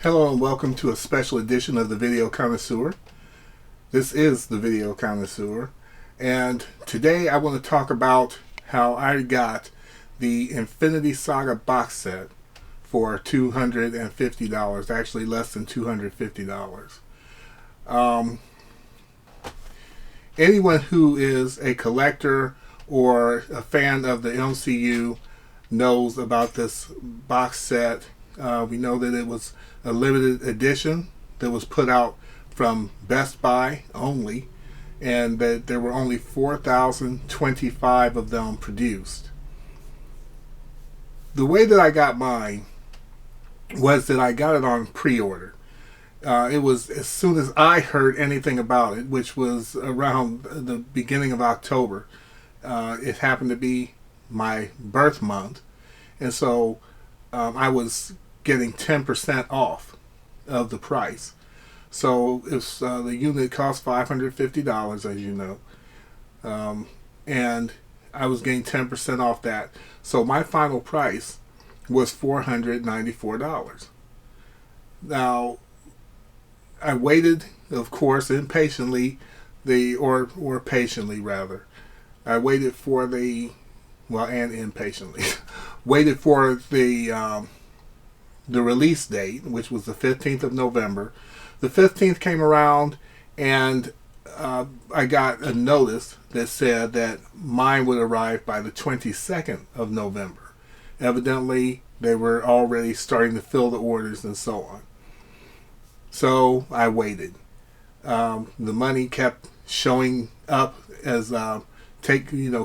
Hello and welcome to a special edition of the Video Connoisseur. This is the Video Connoisseur, and today I want to talk about how I got the Infinity Saga box set for $250, actually less than $250. Anyone who is a collector or a fan of the MCU knows about this box set. We know that it was a limited edition that was put out from Best Buy only, and that there were only 4,025 of them produced. The way that I got mine was that I got it on pre-order. It was as soon as I heard anything about it, which was around the beginning of October. It happened to be my birth month, and so I was getting 10% off of the price. So if the unit cost $550, as you know, and I was getting 10% off that. So my final price was $494. Now, I waited, of course, impatiently, or patiently rather. I waited for and impatiently, waited for the release date, which was the 15th of November. The 15th came around, and I got a notice that said that mine would arrive by the 22nd of November. Evidently, they were already starting to fill the orders and so on. So I waited. The money kept showing up as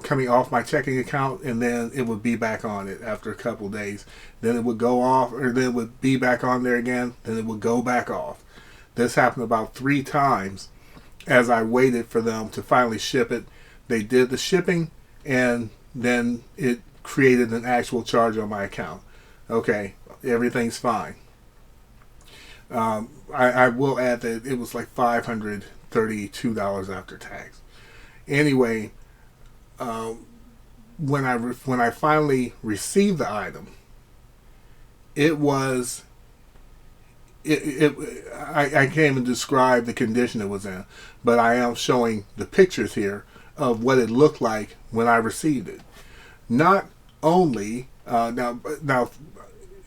coming off my checking account, and then it would be back on it after a couple days. Then it would go off, or then it would be back on there again, then it would go back off. This happened about 3 times as I waited for them to finally ship it. They did the shipping, and then it created an actual charge on my account. Okay, everything's fine. I will add that it was like $532 after tax. Anyway, when I finally received the item, I can't even describe the condition it was in, but I am showing the pictures here of what it looked like when I received it. Not only now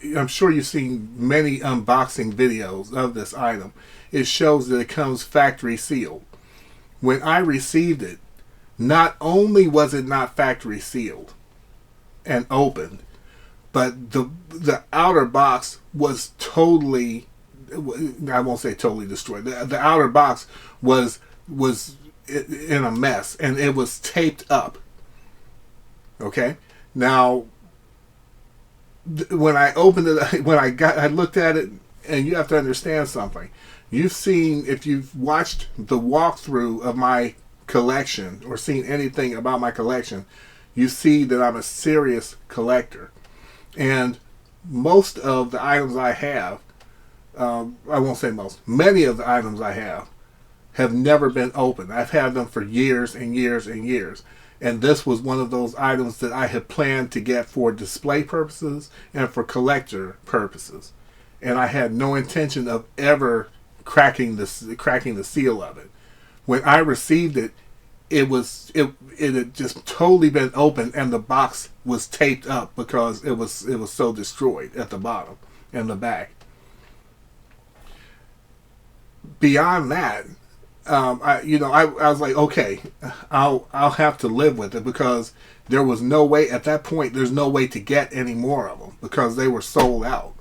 I'm sure you've seen many unboxing videos of this item. It shows that it comes factory sealed. When I received it, not only was it not factory sealed and opened, but the outer box was totally, I won't say totally destroyed. The outer box was in a mess, and it was taped up. Okay? Now, when I opened it, I looked at it, and you have to understand something. If you've watched the walkthrough of my collection or seen anything about my collection, you see that I'm a serious collector. And most of the items I have, I won't say most, many of the items I have never been opened. I've had them for years and years and years. And this was one of those items that I had planned to get for display purposes and for collector purposes. And I had no intention of ever cracking the seal of it. When I received it, it had just totally been opened, and the box was taped up because it was so destroyed at the bottom and the back. Beyond that, I was like, okay, I'll have to live with it, because there was no way at that point. There's no way to get any more of them because they were sold out.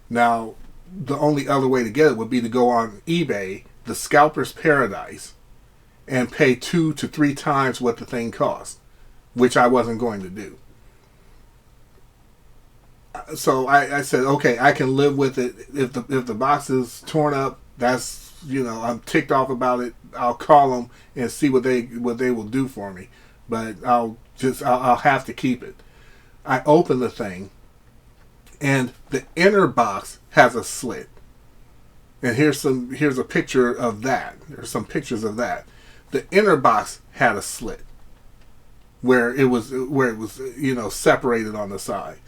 Now, the only other way to get it would be to go on eBay, the Scalper's Paradise, and pay 2 to 3 times what the thing cost, which I wasn't going to do. So I said, okay, I can live with it. If the box is torn up, that's, I'm ticked off about it. I'll call them and see what they will do for me. But I'll have to keep it. I open the thing, and the inner box has a slit. And here's a picture of that. There's some pictures of that. The inner box had a slit where it was separated on the side.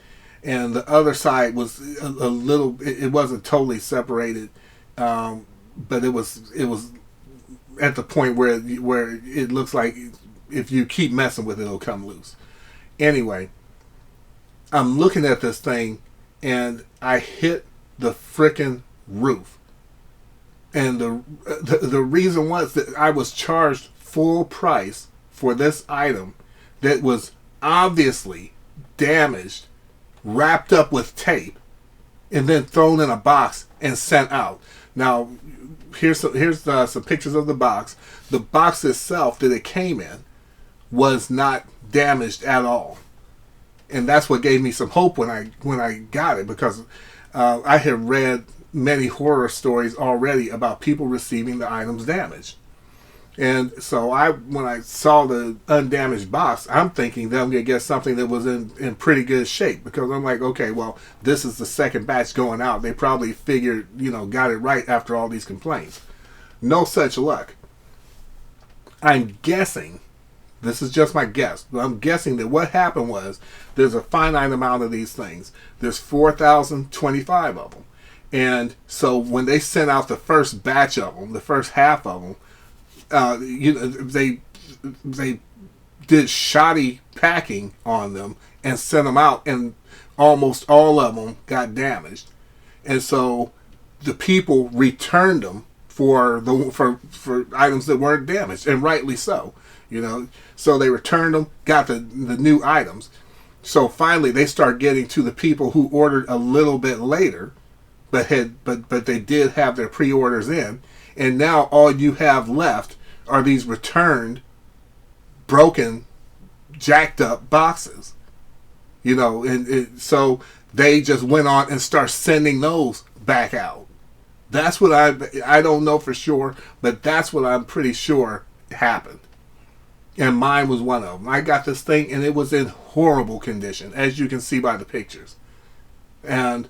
and the other side was a little. It wasn't totally separated, but it was at the point where it looks like if you keep messing with it, it'll come loose. Anyway, I'm looking at this thing, and I hit the frickin' roof. And the reason was that I was charged full price for this item that was obviously damaged, wrapped up with tape, and then thrown in a box and sent out. Now, here's some pictures of the box. The box itself that it came in was not damaged at all, and that's what gave me some hope when I got it, because I had read many horror stories already about people receiving the items damaged. And so when I saw the undamaged box, I'm thinking that I'm going to get something that was in pretty good shape, because I'm like, okay, well, this is the second batch going out. They probably figured, got it right after all these complaints. No such luck. I'm guessing, this is just my guess, but I'm guessing that what happened was there's a finite amount of these things. There's 4,025 of them. And so when they sent out the first batch of them, the first half of them, they did shoddy packing on them and sent them out, and almost all of them got damaged. And so the people returned them for items that weren't damaged, and rightly so. So they returned them, got the new items. So finally they start getting to the people who ordered a little bit later, but they did have their pre-orders in, and now all you have left are these returned, broken, jacked up boxes. So they just went on and start sending those back out. That's what I don't know for sure, but that's what I'm pretty sure happened. And mine was one of them. I got this thing, and it was in horrible condition, as you can see by the pictures. And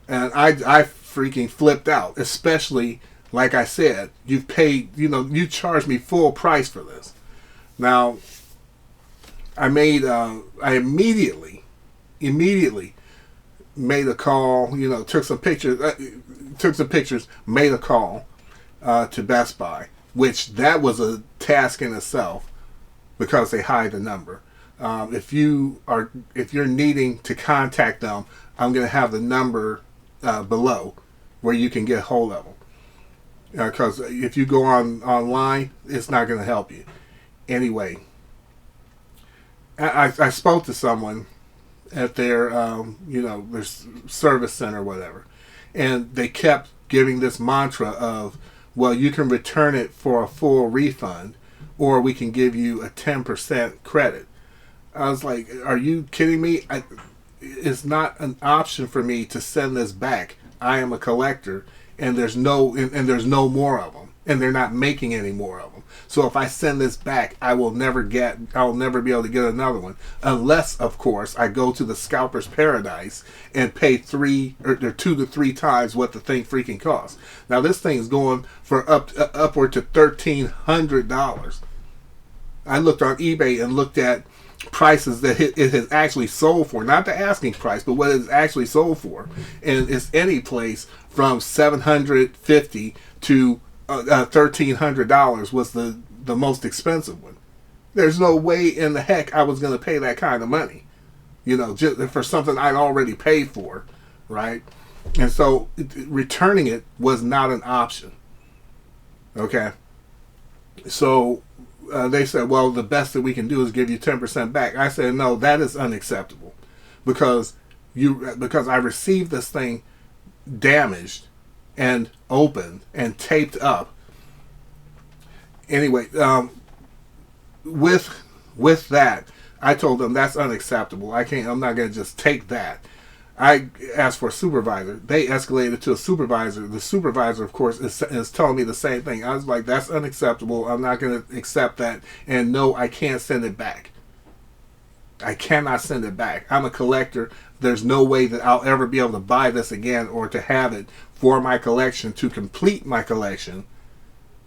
I freaking flipped out, especially, like I said, you've paid, you charged me full price for this. Now, I immediately made a call, took some pictures, made a call to Best Buy, which that was a task in itself, because they hide the number. If you're needing to contact them, I'm going to have the number below where you can get hold of them. Because if you go online, it's not going to help you. Anyway, I spoke to someone at their their service center or whatever, and they kept giving this mantra of, well, you can return it for a full refund, or we can give you a 10% credit. I was like, are you kidding me? It's not an option for me to send this back. I am a collector, and there's no more of them, and they're not making any more of them. So if I send this back, I'll never be able to get another one, unless, of course, I go to the Scalper's Paradise and pay 2 to 3 times what the thing freaking costs. Now this thing is going for upward to $1,300. I looked on eBay and looked at prices that it has actually sold for, not the asking price, but what it's actually sold for, and it's any place from $750 to $1,300 was the most expensive one. There's no way in the heck I was going to pay that kind of money, just for something I'd already paid for, right? And so returning it was not an option. Okay, so they said, well, the best that we can do is give you 10% back. I said, no, that is unacceptable, because I received this thing damaged and opened and taped up. Anyway, with that, I told them that's unacceptable. I'm not going to just take that. I asked for a supervisor. They escalated to a supervisor. The supervisor, of course, is telling me the same thing. I was like, that's unacceptable. I'm not going to accept that. And no, I can't send it back. I cannot send it back. I'm a collector. There's no way that I'll ever be able to buy this again, or to have it for my collection, to complete my collection,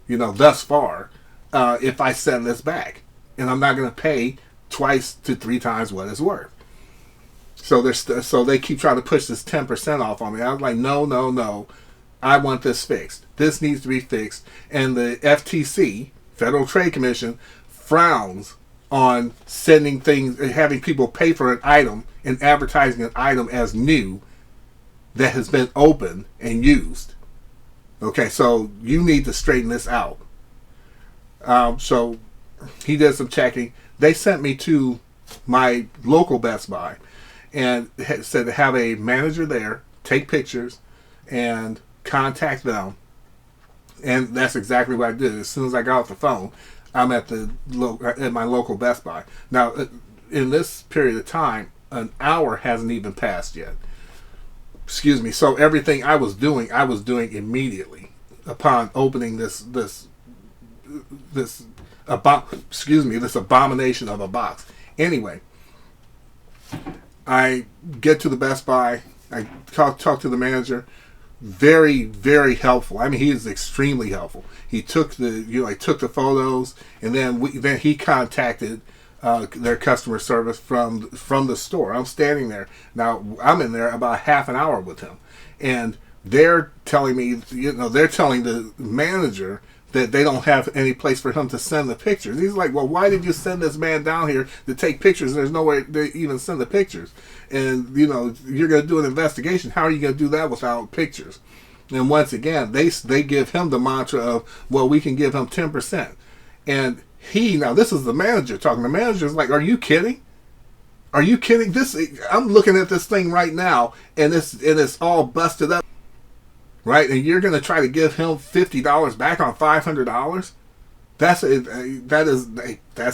thus far, if I send this back. And I'm not going to pay 2 to 3 times what it's worth. So so they keep trying to push this 10% off on me. I was like, no, no, no. I want this fixed. This needs to be fixed. And the FTC, Federal Trade Commission, frowns on sending things, having people pay for an item and advertising an item as new that has been opened and used. Okay, so you need to straighten this out. So he did some checking. They sent me to my local Best Buy and said to have a manager there take pictures and contact them. And that's exactly what I did. As soon as I got off the phone, I'm at my local Best Buy. Now, in this period of time, an hour hasn't even passed yet. Excuse me. So everything I was doing immediately upon opening this abomination of a box. Anyway, I get to the Best Buy. I talk to the manager. Very, very helpful. I mean, he is extremely helpful. He took the photos, and then he contacted their customer service from the store. I'm standing there now. I'm in there about half an hour with him, and they're telling me, they're telling the manager that they don't have any place for him to send the pictures. He's like, well, why did you send this man down here to take pictures? There's no way to even send the pictures. And, you're going to do an investigation. How are you going to do that without pictures? And once again, they give him the mantra of, well, we can give him 10%. And now this is the manager talking. The manager's like, are you kidding? Are you kidding? I'm looking at this thing right now, and it's all busted up. Right, and you're going to try to give him $50 back on $500? That's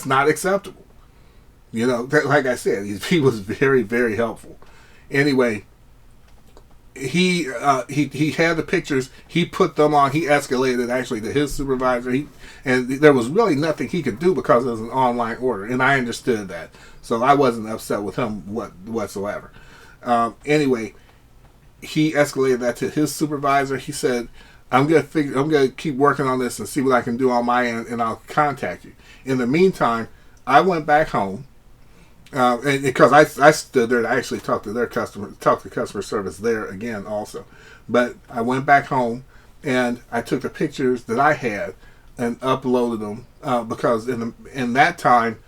not acceptable. Like I said, he was very, very helpful. Anyway, he had the pictures. He put them on. He escalated actually to his supervisor. And there was really nothing he could do because it was an online order, and I understood that, so I wasn't upset with him whatsoever. Anyway. He escalated that to his supervisor. He said, I'm gonna keep working on this and see what I can do on my end, and I'll contact you. In the meantime, I went back home, and because I stood there to actually talk to customer service there again also. But I went back home and I took the pictures that I had and uploaded them because in that time,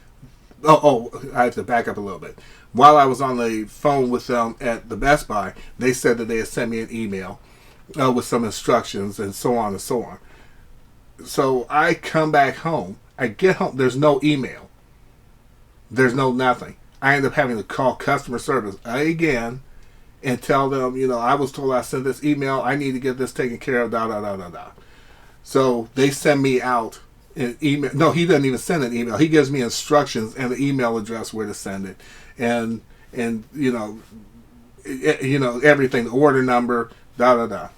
I have to back up a little bit. While I was on the phone with them at the Best Buy, they said that they had sent me an email with some instructions and so on and so on. So I come back home. I get home. There's no email. There's no nothing. I end up having to call customer service again and tell them, I was told I sent this email. I need to get this taken care of, da, da, da, da, da. So they send me out an email. No, he doesn't even send an email. He gives me instructions and the email address where to send it. And everything, the order number, da da da.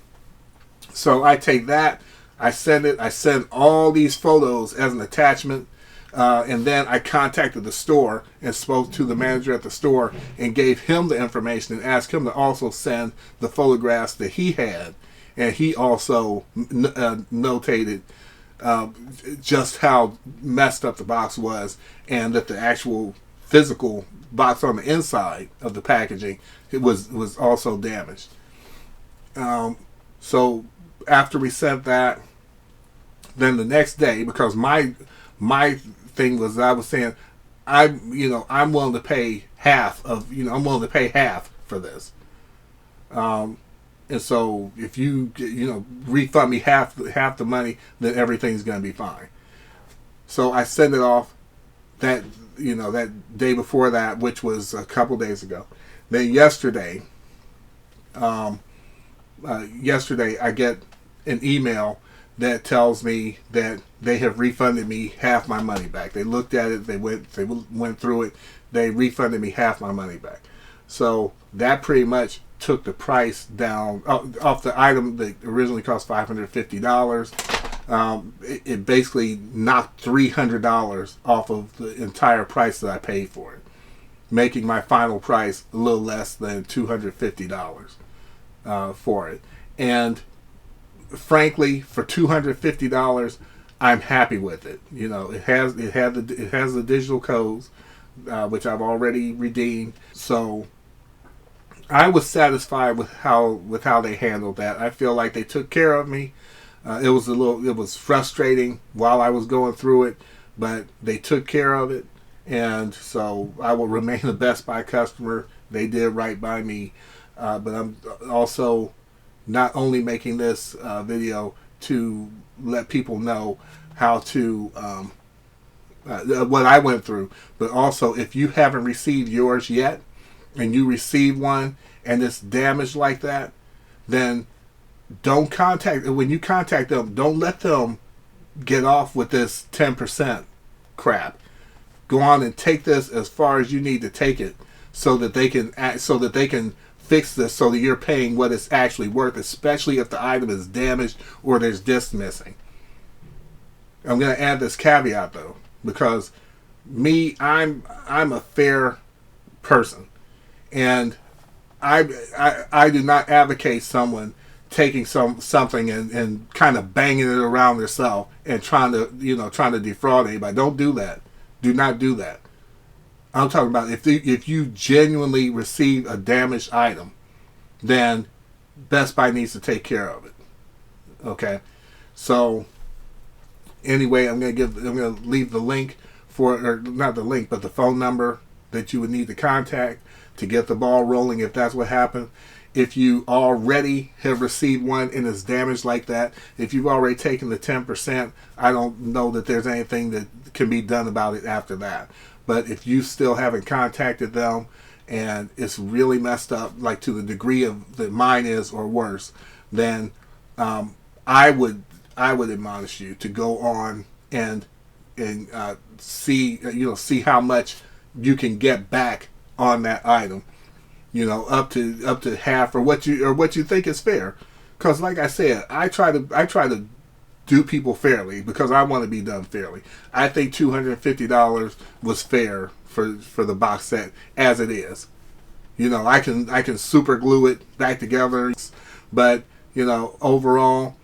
So I take that, I send it. I send all these photos as an attachment, and then I contacted the store and spoke to the manager at the store and gave him the information and asked him to also send the photographs that he had, and he also notated just how messed up the box was, and that the actual physical box on the inside of the packaging was also damaged. So after we sent that, then the next day, because my thing was, I was saying, I'm willing to pay half for this. And so if you refund me half the money, then everything's going to be fine. So I sent it off that day before that, which was a couple days ago. Then yesterday I get an email that tells me that they have refunded me half my money back. They looked at it, they went through it, they refunded me half my money back. So that pretty much took the price down off the item that originally cost $550. It basically knocked $300 off of the entire price that I paid for it, making my final price a little less than $250 for it. And frankly, for $250, I'm happy with it. It has the digital codes, which I've already redeemed. So I was satisfied with how they handled that. I feel like they took care of me. It was frustrating while I was going through it, but they took care of it, and so I will remain a Best Buy customer. They did right by me, but I'm also not only making this video to let people know how to what I went through, but also if you haven't received yours yet, and you receive one and it's damaged like that, then don't contact. When you contact them, don't let them get off with this 10% crap. Go on and take this as far as you need to take it, so that they can fix this, so that you're paying what it's actually worth, especially if the item is damaged or there's discs missing. I'm going to add this caveat though, because I'm a fair person, and I do not advocate someone taking something and kind of banging it around themselves and trying to defraud anybody. Don't do that. Do not do that. I'm talking about if you genuinely receive a damaged item, then Best Buy needs to take care of it. Okay, so anyway, I'm gonna leave the link or not the link, but the phone number that you would need to contact to get the ball rolling if that's what happened. If you already have received one and it's damaged like that, if you've already taken the 10%, I don't know that there's anything that can be done about it after that. But if you still haven't contacted them and it's really messed up, like to the degree of that mine is or worse, then I would admonish you to go on and see how much you can get back on that item. Up to half or what you think is fair. Because like I said, I try to do people fairly because I want to be done fairly. I think $250 was fair for the box set as it is. I can super glue it back together, but overall,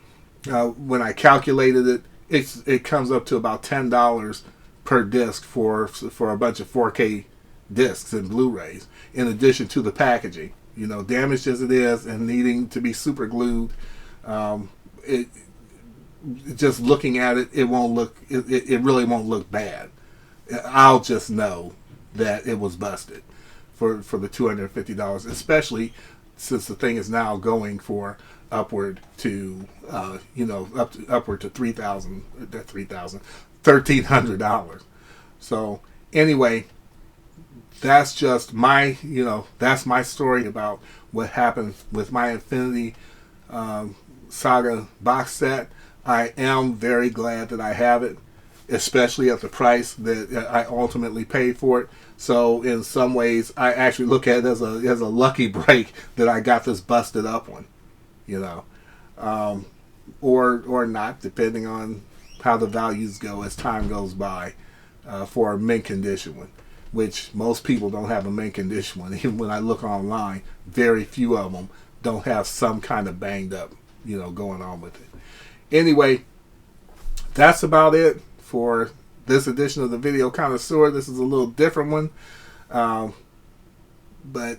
when I calculated it, it comes up to about $10 per disc for a bunch of 4K discs and Blu-rays, in addition to the packaging. Damaged as it is and needing to be super glued, it just looking at it, it really won't look bad. I'll just know that it was busted for the $250, especially since the thing is now going for upward to upward to $1,300. So anyway, that's just that's my story about what happened with my Infinity Saga box set. I am very glad that I have it, especially at the price that I ultimately paid for it. So in some ways, I actually look at it as a lucky break that I got this busted up one, or not, depending on how the values go as time goes by, for a mint condition one, which most people don't have a mint condition one. Even when I look online, very few of them don't have some kind of banged up, going on with it. Anyway, that's about it for this edition of the Video Connoisseur. This is a little different one. But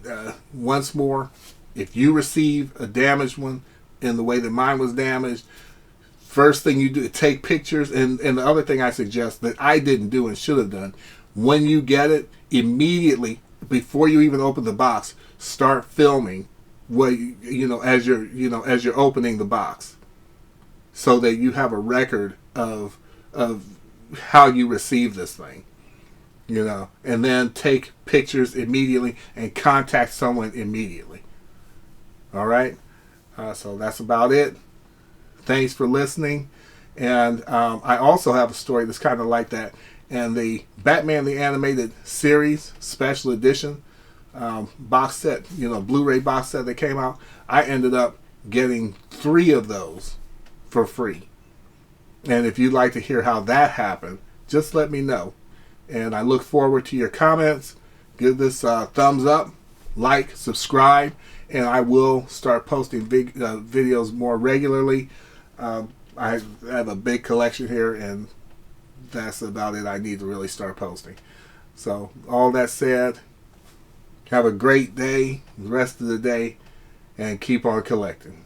once more, if you receive a damaged one in the way that mine was damaged, first thing you do, take pictures. And the other thing I suggest that I didn't do and should have done, when you get it, immediately, before you even open the box, start filming what as you're opening the box, so that you have a record of how you receive this thing, and then take pictures immediately and contact someone immediately. All right, so that's about it. Thanks for listening, and I also have a story that's kind of like that. And the Batman the Animated Series Special Edition box set, Blu-ray box set that came out, I ended up getting 3 of those for free. And if you'd like to hear how that happened, just let me know. And I look forward to your comments. Give this thumbs up, like, subscribe, and I will start posting videos more regularly. I have a big collection here, and that's about it. I need to really start posting. So all that said, Have a great day, the rest of the day, and keep on collecting.